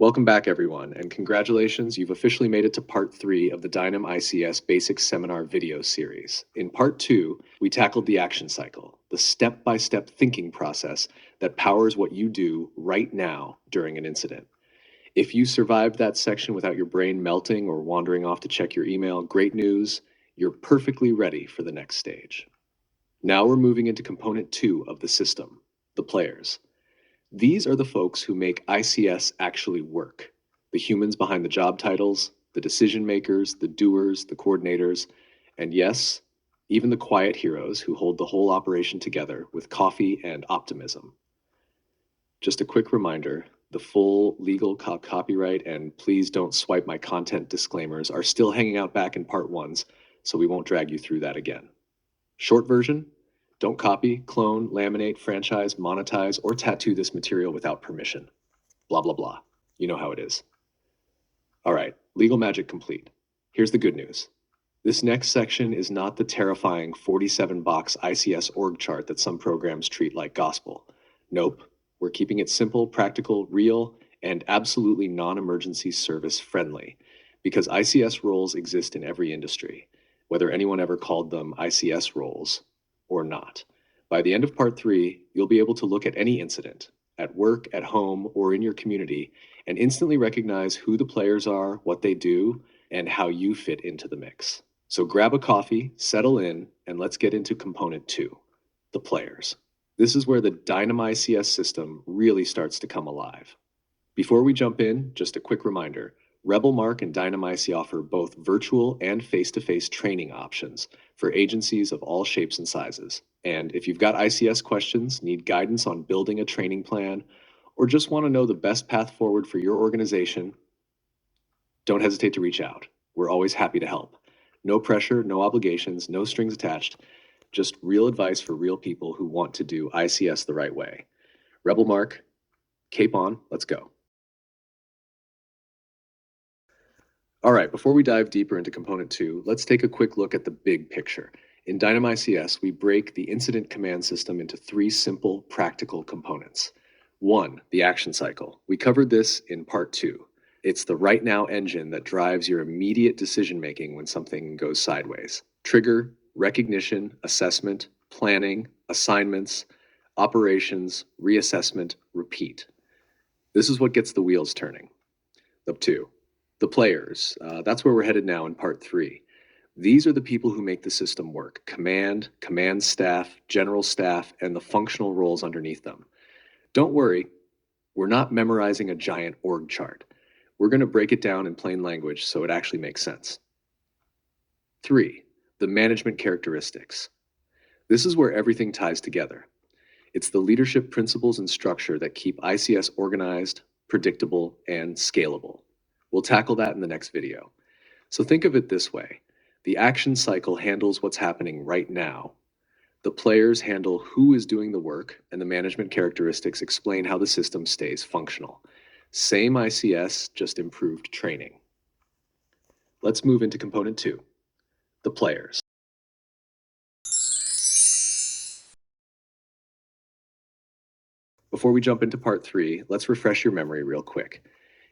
Welcome back, everyone, and congratulations, you've officially made it to part 3 of the Dynam ICS Basics Seminar video series. In part 2, we tackled the action cycle, the step-by-step thinking process that powers what you do right now during an incident. If you survived that section without your brain melting or wandering off to check your email, great news, you're perfectly ready for the next stage. Now we're moving into component 2 of the system, the players. These are the folks who make ICS actually work. The humans behind the job titles, the decision makers, the doers, the coordinators, and yes, even the quiet heroes who hold the whole operation together with coffee and optimism. Just a quick reminder, the full legal copyright and please don't swipe my content disclaimers are still hanging out back in part 1s, so we won't drag you through that again. Short version, don't copy, clone, laminate, franchise, monetize, or tattoo this material without permission. Blah, blah, blah. You know how it is. All right, legal magic complete. Here's the good news. This next section is not the terrifying 47-box ICS org chart that some programs treat like gospel. Nope, we're keeping it simple, practical, real, and absolutely non-emergency service friendly, because ICS roles exist in every industry, whether anyone ever called them ICS roles or not. By the end of part 3, you'll be able to look at any incident, at work, at home, or in your community, and instantly recognize who the players are, what they do, and how you fit into the mix. So grab a coffee, settle in, and let's get into component 2, the players. This is where the Dynam ICS system really starts to come alive. Before we jump in, just a quick reminder, RebelMark and Dynam IC offer both virtual and face-to-face training options for agencies of all shapes and sizes. And if you've got ICS questions, need guidance on building a training plan, or just want to know the best path forward for your organization, don't hesitate to reach out. We're always happy to help. No pressure, no obligations, no strings attached, just real advice for real people who want to do ICS the right way. RebelMark, cape on, let's go. All right, before we dive deeper into component 2, let's take a quick look at the big picture. In Dynam ICS, we break the incident command system into 3 simple, practical components. 1, the action cycle. We covered this in part 2. It's the right now engine that drives your immediate decision-making when something goes sideways. Trigger, recognition, assessment, planning, assignments, operations, reassessment, repeat. This is what gets the wheels turning. Up 2. The players, that's where we're headed now in part 3. These are the people who make the system work. Command, command staff, general staff, and the functional roles underneath them. Don't worry, we're not memorizing a giant org chart. We're going to break it down in plain language so it actually makes sense. 3, the management characteristics. This is where everything ties together. It's the leadership principles and structure that keep ICS organized, predictable, and scalable. We'll tackle that in the next video. So think of it this way. The action cycle handles what's happening right now. The players handle who is doing the work, and the management characteristics explain how the system stays functional. Same ICS, just improved training. Let's move into component 2, the players. Before we jump into part 3, let's refresh your memory real quick.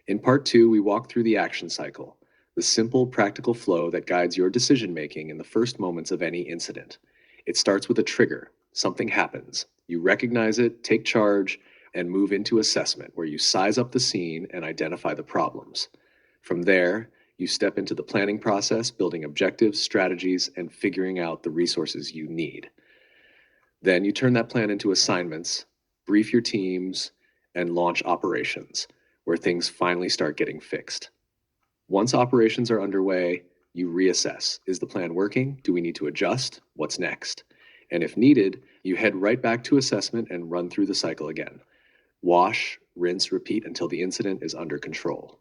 In part 2, we walk through the action cycle, the simple, practical flow that guides your decision-making in the first moments of any incident. It starts with a trigger. Something happens. You recognize it, take charge, and move into assessment, where you size up the scene and identify the problems. From there, you step into the planning process, building objectives, strategies, and figuring out the resources you need. Then you turn that plan into assignments, brief your teams, and launch operations, where things finally start getting fixed. Once operations are underway, you reassess. Is the plan working? Do we need to adjust? What's next? And if needed, you head right back to assessment and run through the cycle again. Wash, rinse, repeat until the incident is under control.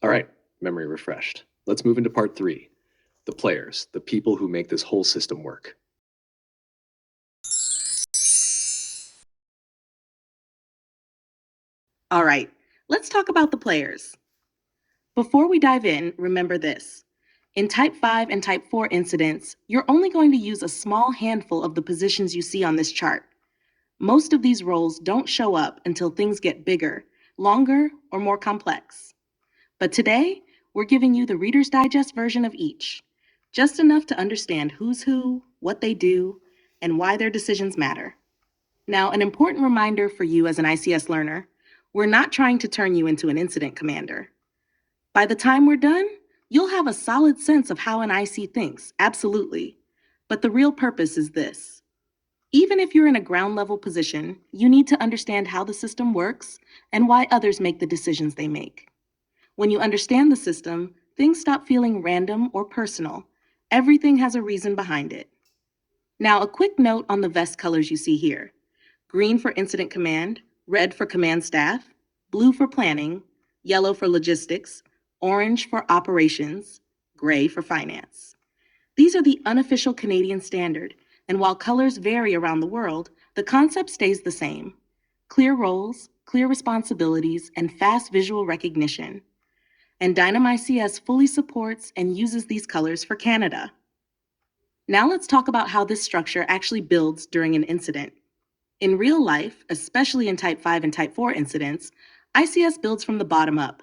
All right, memory refreshed. Let's move into part 3, the players, the people who make this whole system work. All right, let's talk about the players. Before we dive in, remember this. In Type 5 and Type 4 incidents, you're only going to use a small handful of the positions you see on this chart. Most of these roles don't show up until things get bigger, longer or more complex. But today, we're giving you the Reader's Digest version of each, just enough to understand who's who, what they do, and why their decisions matter. Now, an important reminder for you as an ICS learner, we're not trying to turn you into an incident commander. By the time we're done, you'll have a solid sense of how an IC thinks, absolutely. But the real purpose is this. Even if you're in a ground level position, you need to understand how the system works and why others make the decisions they make. When you understand the system, things stop feeling random or personal. Everything has a reason behind it. Now, a quick note on the vest colors you see here. Green for incident command, red for command staff, blue for planning, yellow for logistics, orange for operations, gray for finance. These are the unofficial Canadian standard, and while colors vary around the world, the concept stays the same. Clear roles, clear responsibilities, and fast visual recognition. And Dynam ICS fully supports and uses these colors for Canada. Now let's talk about how this structure actually builds during an incident. In real life, especially in Type 5 and Type 4 incidents, ICS builds from the bottom up.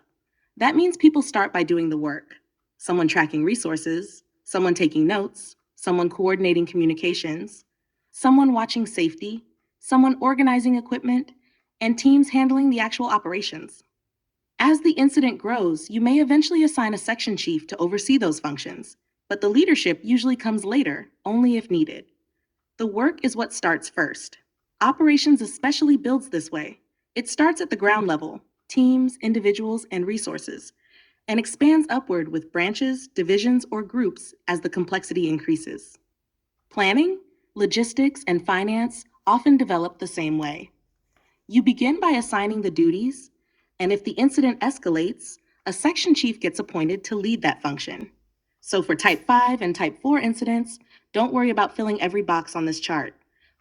That means people start by doing the work. Someone tracking resources, someone taking notes, someone coordinating communications, someone watching safety, someone organizing equipment, and teams handling the actual operations. As the incident grows, you may eventually assign a section chief to oversee those functions, but the leadership usually comes later, only if needed. The work is what starts first. Operations especially builds this way. It starts at the ground level, teams, individuals, and resources, and expands upward with branches, divisions, or groups as the complexity increases. Planning, logistics, and finance often develop the same way. You begin by assigning the duties, and if the incident escalates, a section chief gets appointed to lead that function. So for Type 5 and Type 4 incidents, don't worry about filling every box on this chart.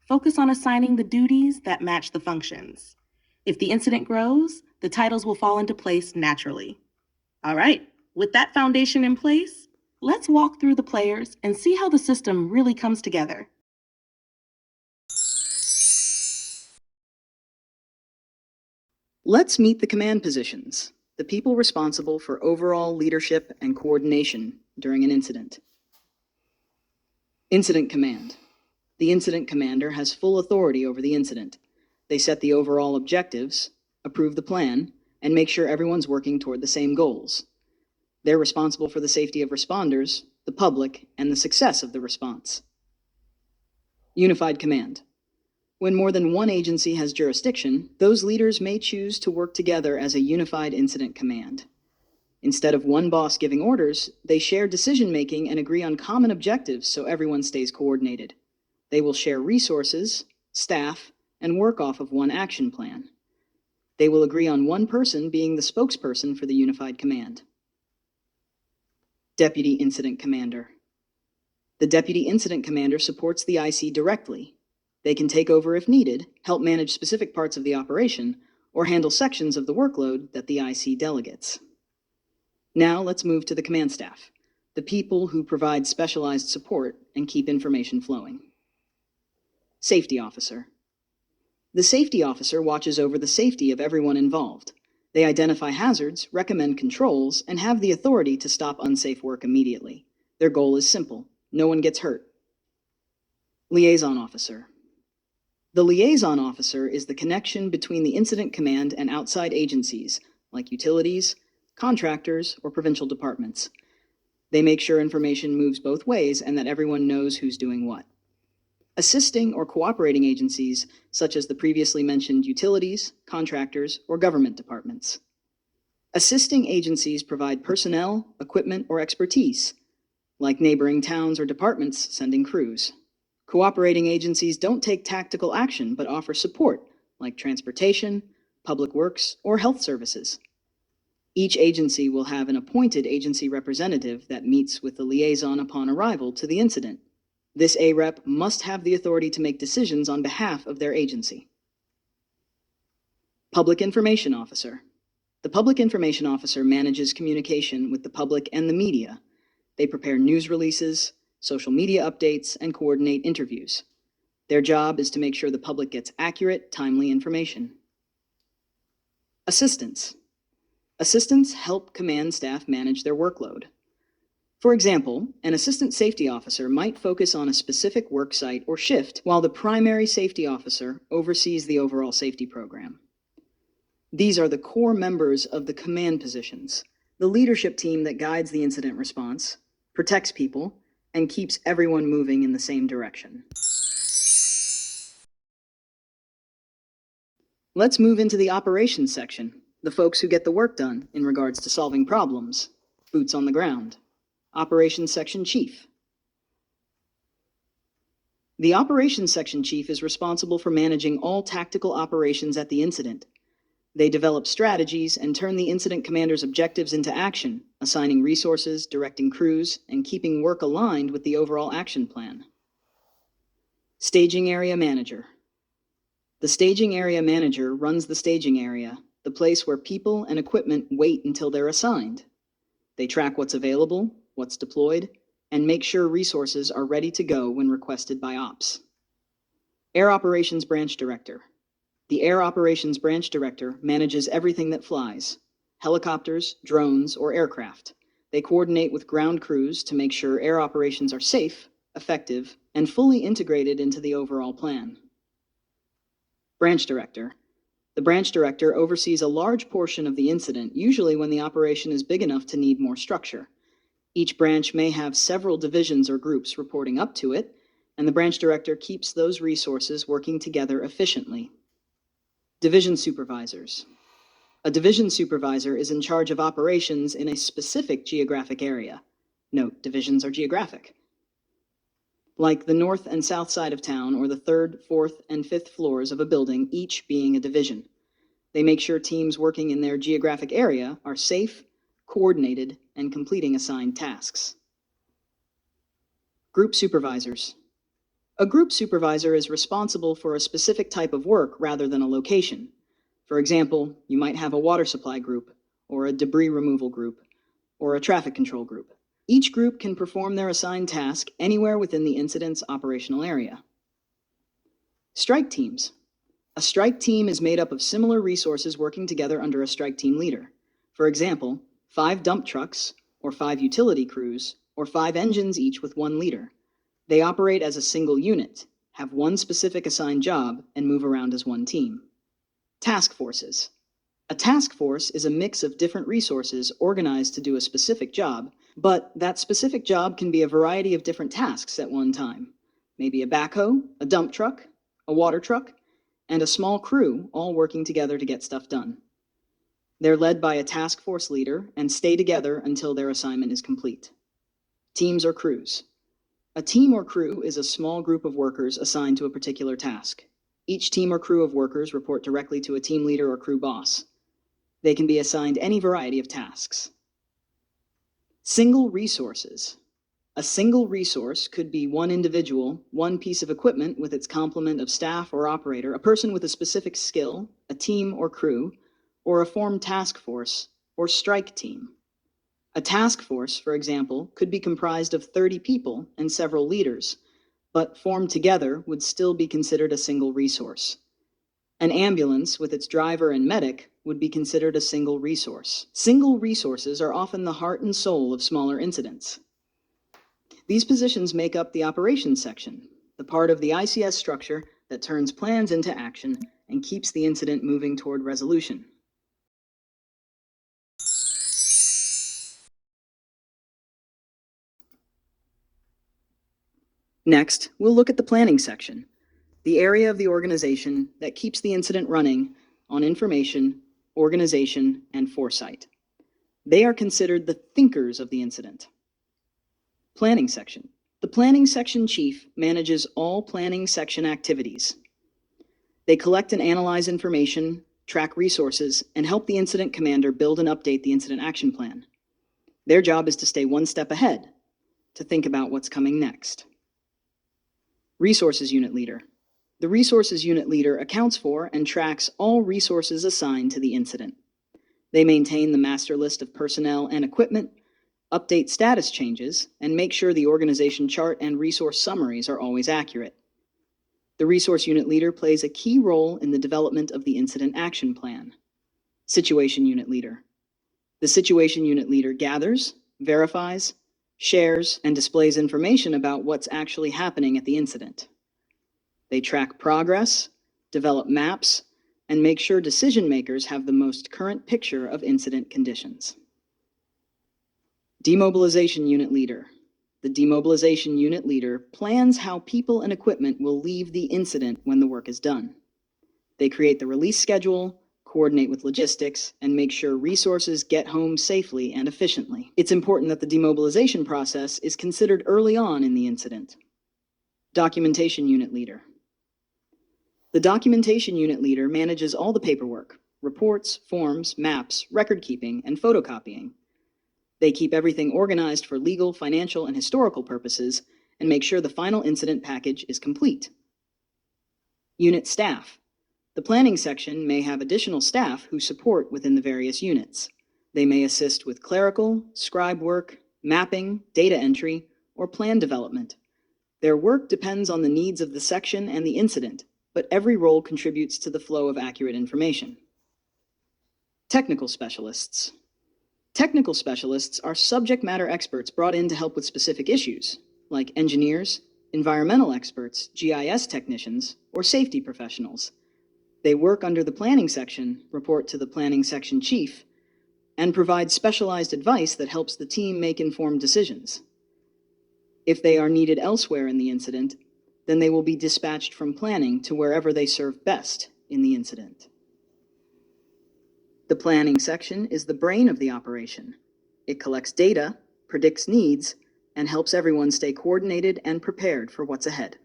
Focus on assigning the duties that match the functions. If the incident grows, the titles will fall into place naturally. All right, with that foundation in place, let's walk through the players and see how the system really comes together. Let's meet the command positions, the people responsible for overall leadership and coordination during an incident. Incident Command. The incident commander has full authority over the incident. They set the overall objectives, approve the plan, and make sure everyone's working toward the same goals. They're responsible for the safety of responders, the public, and the success of the response. Unified Command. When more than one agency has jurisdiction, those leaders may choose to work together as a unified incident command. Instead of one boss giving orders, they share decision-making and agree on common objectives so everyone stays coordinated. They will share resources, staff, and work off of one action plan. They will agree on one person being the spokesperson for the unified command. Deputy Incident Commander. The Deputy Incident Commander supports the IC directly. They can take over if needed, help manage specific parts of the operation, or handle sections of the workload that the IC delegates. Now let's move to the command staff, the people who provide specialized support and keep information flowing. Safety Officer. The Safety Officer watches over the safety of everyone involved. They identify hazards, recommend controls, and have the authority to stop unsafe work immediately. Their goal is simple: no one gets hurt. Liaison Officer. The Liaison Officer is the connection between the Incident Command and outside agencies, like utilities, contractors, or provincial departments. They make sure information moves both ways and that everyone knows who's doing what. Assisting or cooperating agencies, such as the previously mentioned utilities, contractors, or government departments. Assisting agencies provide personnel, equipment, or expertise, like neighboring towns or departments sending crews. Cooperating agencies don't take tactical action but offer support, like transportation, public works, or health services. Each agency will have an appointed agency representative that meets with the liaison upon arrival to the incident. This AREP must have the authority to make decisions on behalf of their agency. Public Information Officer. The Public Information Officer manages communication with the public and the media. They prepare news releases, social media updates, and coordinate interviews. Their job is to make sure the public gets accurate, timely information. Assistants. Assistants help command staff manage their workload. For example, an assistant safety officer might focus on a specific work site or shift while the primary safety officer oversees the overall safety program. These are the core members of the command positions, the leadership team that guides the incident response, protects people, and keeps everyone moving in the same direction. Let's move into the operations section, the folks who get the work done in regards to solving problems, boots on the ground. Operations Section Chief. The Operations Section Chief is responsible for managing all tactical operations at the incident. They develop strategies and turn the incident commander's objectives into action, assigning resources, directing crews, and keeping work aligned with the overall action plan. Staging Area Manager. The Staging Area Manager runs the staging area, the place where people and equipment wait until they're assigned. They track what's available, what's deployed, and make sure resources are ready to go when requested by Ops. Air Operations Branch Director. The Air Operations Branch Director manages everything that flies: helicopters, drones, or aircraft. They coordinate with ground crews to make sure air operations are safe, effective, and fully integrated into the overall plan. Branch Director. The Branch Director oversees a large portion of the incident, usually when the operation is big enough to need more structure. Each branch may have several divisions or groups reporting up to it, and the Branch Director keeps those resources working together efficiently. Division Supervisors. A division supervisor is in charge of operations in a specific geographic area. Note, divisions are geographic. Like the north and south side of town, or the third, fourth, and fifth floors of a building, each being a division. They make sure teams working in their geographic area are safe, coordinated, and completing assigned tasks. Group Supervisors. A group supervisor is responsible for a specific type of work rather than a location. For example, you might have a water supply group, or a debris removal group, or a traffic control group. Each group can perform their assigned task anywhere within the incident's operational area. Strike teams. A strike team is made up of similar resources working together under a strike team leader. For example, 5 dump trucks, or 5 utility crews, or 5 engines each with 1 leader. They operate as a single unit, have one specific assigned job, and move around as one team. Task forces. A task force is a mix of different resources organized to do a specific job, but that specific job can be a variety of different tasks at one time. Maybe a backhoe, a dump truck, a water truck, and a small crew all working together to get stuff done. They're led by a task force leader and stay together until their assignment is complete. Teams or crews. A team or crew is a small group of workers assigned to a particular task. Each team or crew of workers report directly to a team leader or crew boss. They can be assigned any variety of tasks. Single resources. A single resource could be one individual, one piece of equipment with its complement of staff or operator, a person with a specific skill, a team or crew, or a formed task force or strike team. A task force, for example, could be comprised of 30 people and several leaders, but formed together would still be considered a single resource. An ambulance with its driver and medic would be considered a single resource. Single resources are often the heart and soul of smaller incidents. These positions make up the operations section, the part of the ICS structure that turns plans into action and keeps the incident moving toward resolution. Next, we'll look at the planning section, the area of the organization that keeps the incident running on information, organization, and foresight. They are considered the thinkers of the incident. Planning section. The planning section chief manages all planning section activities. They collect and analyze information, track resources, and help the incident commander build and update the incident action plan. Their job is to stay one step ahead, to think about what's coming next. Resources Unit Leader. The Resources Unit Leader accounts for and tracks all resources assigned to the incident. They maintain the master list of personnel and equipment, update status changes, and make sure the organization chart and resource summaries are always accurate. The Resource Unit Leader plays a key role in the development of the incident action plan. Situation Unit Leader. The Situation Unit Leader gathers, verifies, shares, and displays information about what's actually happening at the incident. They track progress, develop maps, and make sure decision makers have the most current picture of incident conditions. Demobilization Unit Leader. The Demobilization Unit Leader plans how people and equipment will leave the incident when the work is done. They create the release schedule, coordinate with logistics, and make sure resources get home safely and efficiently. It's important that the demobilization process is considered early on in the incident. Documentation Unit Leader. The Documentation Unit Leader manages all the paperwork, reports, forms, maps, record keeping, and photocopying. They keep everything organized for legal, financial, and historical purposes and make sure the final incident package is complete. Unit Staff. The planning section may have additional staff who support within the various units. They may assist with clerical, scribe work, mapping, data entry, or plan development. Their work depends on the needs of the section and the incident, but every role contributes to the flow of accurate information. Technical Specialists. Technical specialists are subject matter experts brought in to help with specific issues, like engineers, environmental experts, GIS technicians, or safety professionals. They work under the planning section, report to the planning section chief, and provide specialized advice that helps the team make informed decisions. If they are needed elsewhere in the incident, then they will be dispatched from planning to wherever they serve best in the incident. The planning section is the brain of the operation. It collects data, predicts needs, and helps everyone stay coordinated and prepared for what's ahead.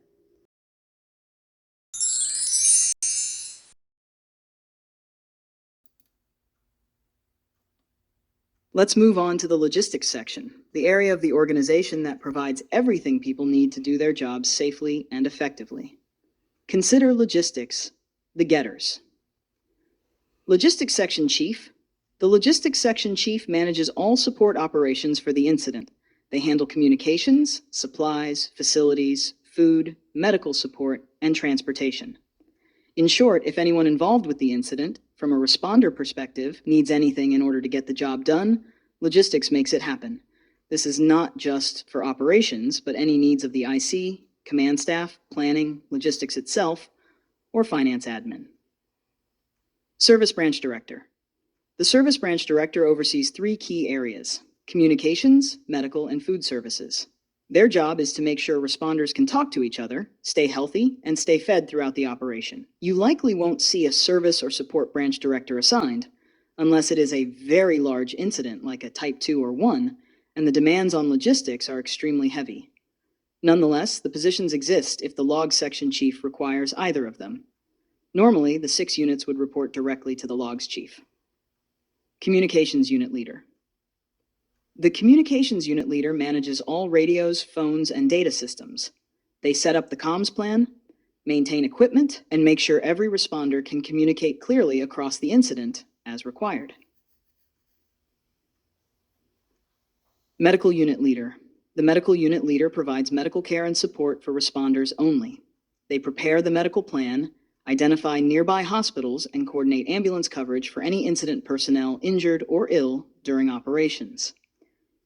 Let's move on to the logistics section, the area of the organization that provides everything people need to do their jobs safely and effectively. Consider logistics, the getters. Logistics Section Chief. The Logistics Section Chief manages all support operations for the incident. They handle communications, supplies, facilities, food, medical support, and transportation. In short, if anyone involved with the incident, from a responder perspective, needs anything in order to get the job done, logistics makes it happen. This is not just for operations, but any needs of the IC, command staff, planning, logistics itself, or finance admin. Service Branch Director. The Service Branch Director oversees 3 key areas: communications, medical, and food services. Their job is to make sure responders can talk to each other, stay healthy, and stay fed throughout the operation. You likely won't see a service or support branch director assigned, unless it is a very large incident like a Type 2 or 1, and the demands on logistics are extremely heavy. Nonetheless, the positions exist if the Log Section Chief requires either of them. Normally, the 6 units would report directly to the Logs Chief. Communications Unit Leader. The Communications Unit Leader manages all radios, phones, and data systems. They set up the comms plan, maintain equipment, and make sure every responder can communicate clearly across the incident as required. Medical Unit Leader. The Medical Unit Leader provides medical care and support for responders only. They prepare the medical plan, identify nearby hospitals, and coordinate ambulance coverage for any incident personnel injured or ill during operations.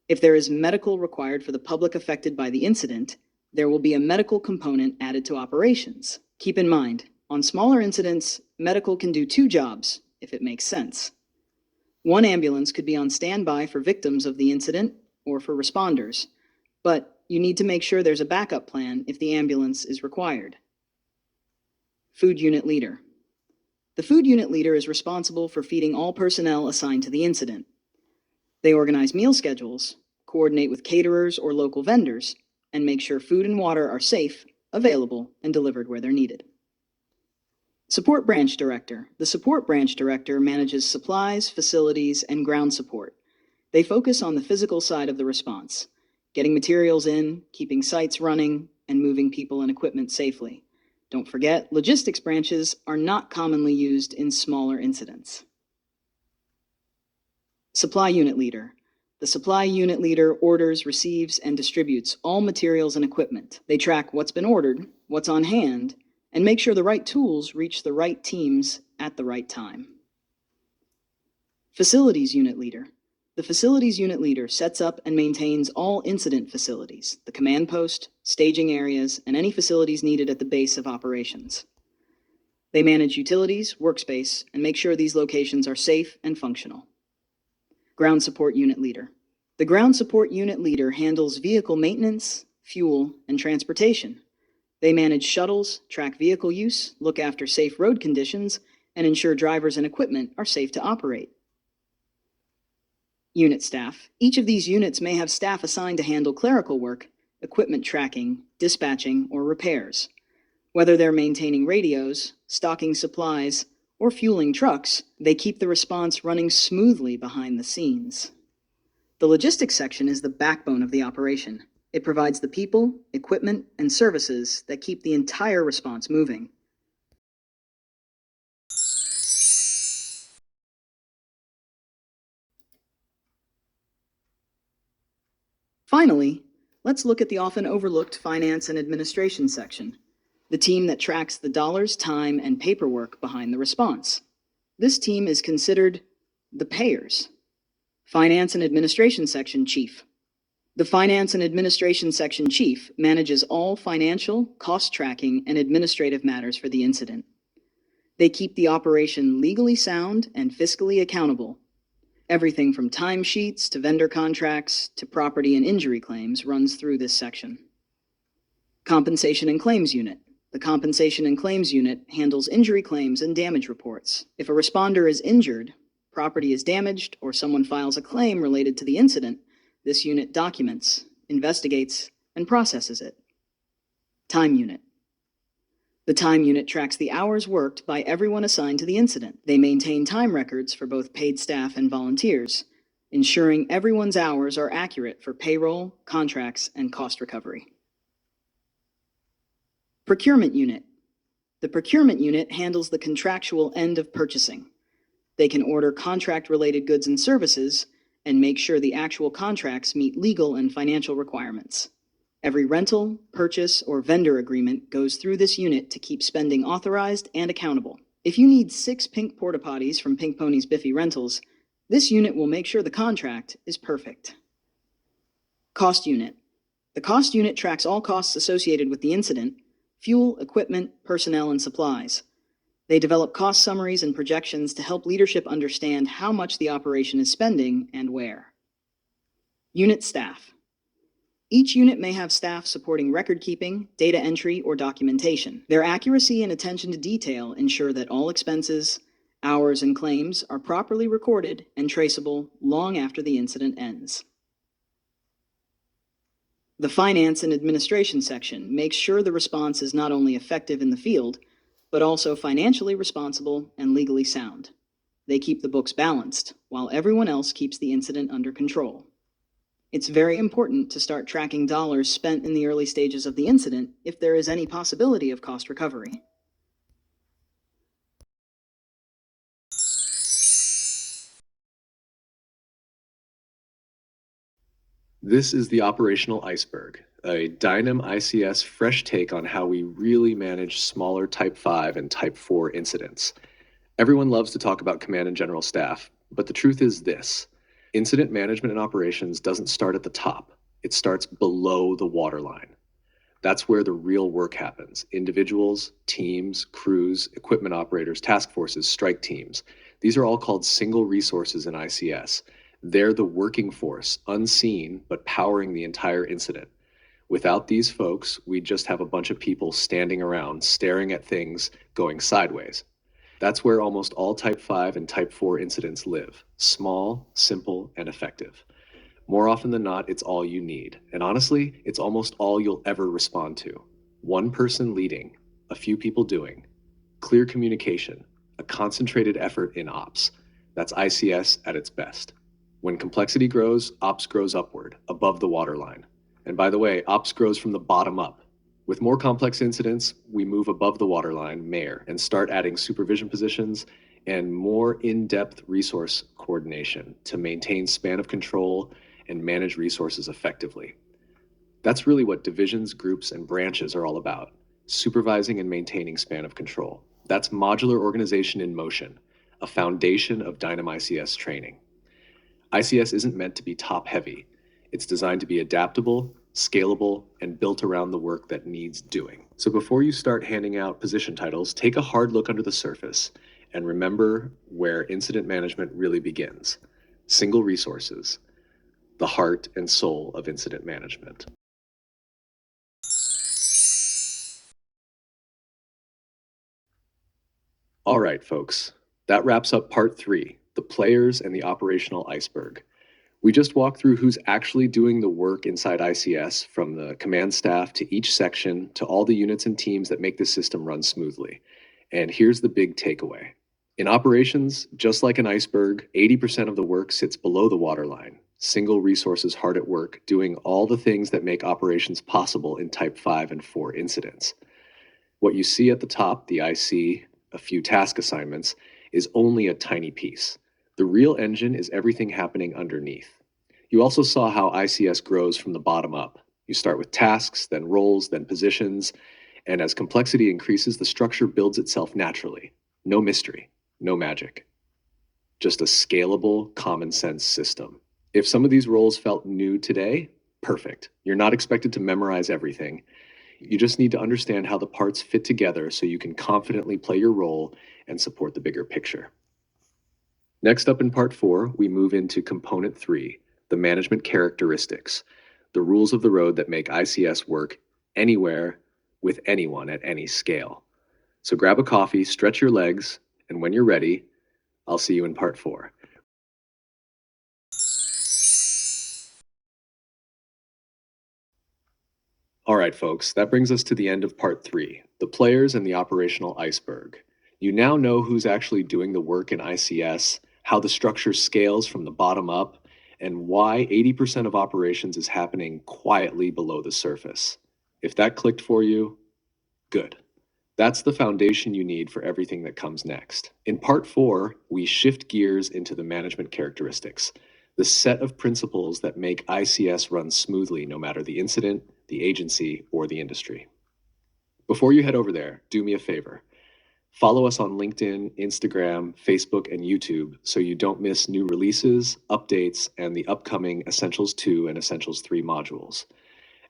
If there is medical required for the public affected by the incident, there will be a medical component added to operations. Keep in mind, on smaller incidents, medical can do 2 jobs, if it makes sense. One ambulance could be on standby for victims of the incident or for responders, but you need to make sure there's a backup plan if the ambulance is required. Food Unit Leader. The Food Unit Leader is responsible for feeding all personnel assigned to the incident. They organize meal schedules, coordinate with caterers or local vendors, and make sure food and water are safe, available, and delivered where they're needed. Support Branch Director. The Support Branch Director manages supplies, facilities, and ground support. They focus on the physical side of the response, getting materials in, keeping sites running, and moving people and equipment safely. Don't forget, logistics branches are not commonly used in smaller incidents. Supply Unit Leader. The Supply Unit Leader orders, receives, and distributes all materials and equipment. They track what's been ordered, what's on hand, and make sure the right tools reach the right teams at the right time. Facilities Unit Leader. The Facilities Unit Leader sets up and maintains all incident facilities, the command post, staging areas, and any facilities needed at the base of operations. They manage utilities, workspace, and make sure these locations are safe and functional. Ground Support Unit Leader. The Ground Support Unit Leader handles vehicle maintenance, fuel, and transportation. They manage shuttles, track vehicle use, look after safe road conditions, and ensure drivers and equipment are safe to operate. Unit staff. Each of these units may have staff assigned to handle clerical work, equipment tracking, dispatching, or repairs. Whether they're maintaining radios, stocking supplies, or fueling trucks, they keep the response running smoothly behind the scenes. The logistics section is the backbone of the operation. It provides the people, equipment, and services that keep the entire response moving. Finally, let's look at the often overlooked finance and administration section, the team that tracks the dollars, time, and paperwork behind the response. This team is considered the payers. Finance and Administration Section Chief. The Finance and Administration Section Chief manages all financial, cost tracking, and administrative matters for the incident. They keep the operation legally sound and fiscally accountable. Everything from timesheets to vendor contracts to property and injury claims runs through this section. Compensation and Claims Unit. The Compensation and Claims Unit handles injury claims and damage reports. If a responder is injured, property is damaged, or someone files a claim related to the incident, this unit documents, investigates, and processes it. Time Unit. The Time Unit tracks the hours worked by everyone assigned to the incident. They maintain time records for both paid staff and volunteers, ensuring everyone's hours are accurate for payroll, contracts, and cost recovery. Procurement Unit. The Procurement Unit handles the contractual end of purchasing. They can order contract-related goods and services and make sure the actual contracts meet legal and financial requirements. Every rental, purchase, or vendor agreement goes through this unit to keep spending authorized and accountable. If you need 6 pink porta potties from Pink Pony's Biffy Rentals, this unit will make sure the contract is perfect. Cost Unit. The Cost Unit tracks all costs associated with the incident: fuel, equipment, personnel, and supplies. They develop cost summaries and projections to help leadership understand how much the operation is spending and where. Unit Staff. Each unit may have staff supporting record keeping, data entry, or documentation. Their accuracy and attention to detail ensure that all expenses, hours, and claims are properly recorded and traceable long after the incident ends. The Finance and Administration section makes sure the response is not only effective in the field, but also financially responsible and legally sound. They keep the books balanced, while everyone else keeps the incident under control. It's very important to start tracking dollars spent in the early stages of the incident if there is any possibility of cost recovery. This is the operational iceberg, a Dynam ICS fresh take on how we really manage smaller Type 5 and Type 4 incidents. Everyone loves to talk about command and general staff, but the truth is this: incident management and operations doesn't start at the top. It starts below the waterline. That's where the real work happens. Individuals, teams, crews, equipment operators, task forces, strike teams. These are all called single resources in ICS. They're the working force, unseen, but powering the entire incident. Without these folks, we just have a bunch of people standing around, staring at things going sideways. That's where almost all Type 5 and Type 4 incidents live. Small, simple, and effective. More often than not, it's all you need. And honestly, it's almost all you'll ever respond to. One person leading, a few people doing. Clear communication, a concentrated effort in ops. That's ICS at its best. When complexity grows, ops grows upward, above the waterline. And by the way, ops grows from the bottom up. With more complex incidents, we move above the waterline, mayor, and start adding supervision positions and more in-depth resource coordination to maintain span of control and manage resources effectively. That's really what divisions, groups, and branches are all about: supervising and maintaining span of control. That's modular organization in motion, a foundation of Dynam ICS training. ICS isn't meant to be top-heavy. It's designed to be adaptable, scalable, and built around the work that needs doing. So before you start handing out position titles, take a hard look under the surface and remember where incident management really begins. Single resources, the heart and soul of incident management. All right, folks, that wraps up part 3, the players and the operational iceberg. We just walked through who's actually doing the work inside ICS, from the command staff to each section to all the units and teams that make the system run smoothly. And here's the big takeaway. In operations, just like an iceberg, 80% of the work sits below the waterline. Single resources hard at work, doing all the things that make operations possible in Type 5 and 4 incidents. What you see at the top, the IC, a few task assignments, is only a tiny piece. The real engine is everything happening underneath. You also saw how ICS grows from the bottom up. You start with tasks, then roles, then positions, and as complexity increases, the structure builds itself naturally. No mystery, no magic. Just a scalable, common sense system. If some of these roles felt new today, perfect. You're not expected to memorize everything. You just need to understand how the parts fit together so you can confidently play your role and support the bigger picture. Next up in part 4, we move into component 3, the management characteristics, the rules of the road that make ICS work anywhere with anyone at any scale. So grab a coffee, stretch your legs, and when you're ready, I'll see you in part 4. All right, folks, that brings us to the end of part 3, the players and the operational iceberg. You now know who's actually doing the work in ICS, how the structure scales from the bottom up, and why 80% of operations is happening quietly below the surface. If that clicked for you, good. That's the foundation you need for everything that comes next. In part 4, we shift gears into the management characteristics, the set of principles that make ICS run smoothly no matter the incident, the agency, or the industry. Before you head over there, do me a favor. Follow us on LinkedIn, Instagram, Facebook, and YouTube so you don't miss new releases, updates, and the upcoming Essentials 2 and Essentials 3 modules.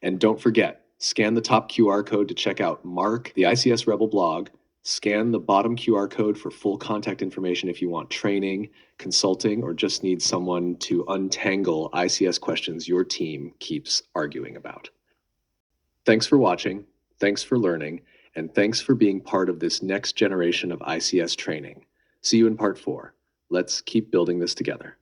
And don't forget, scan the top QR code to check out Mark, the ICS Rebel blog. Scan the bottom QR code for full contact information if you want training, consulting, or just need someone to untangle ICS questions your team keeps arguing about. Thanks for watching, thanks for learning, and thanks for being part of this next generation of ICS training. See you in part 4. Let's keep building this together.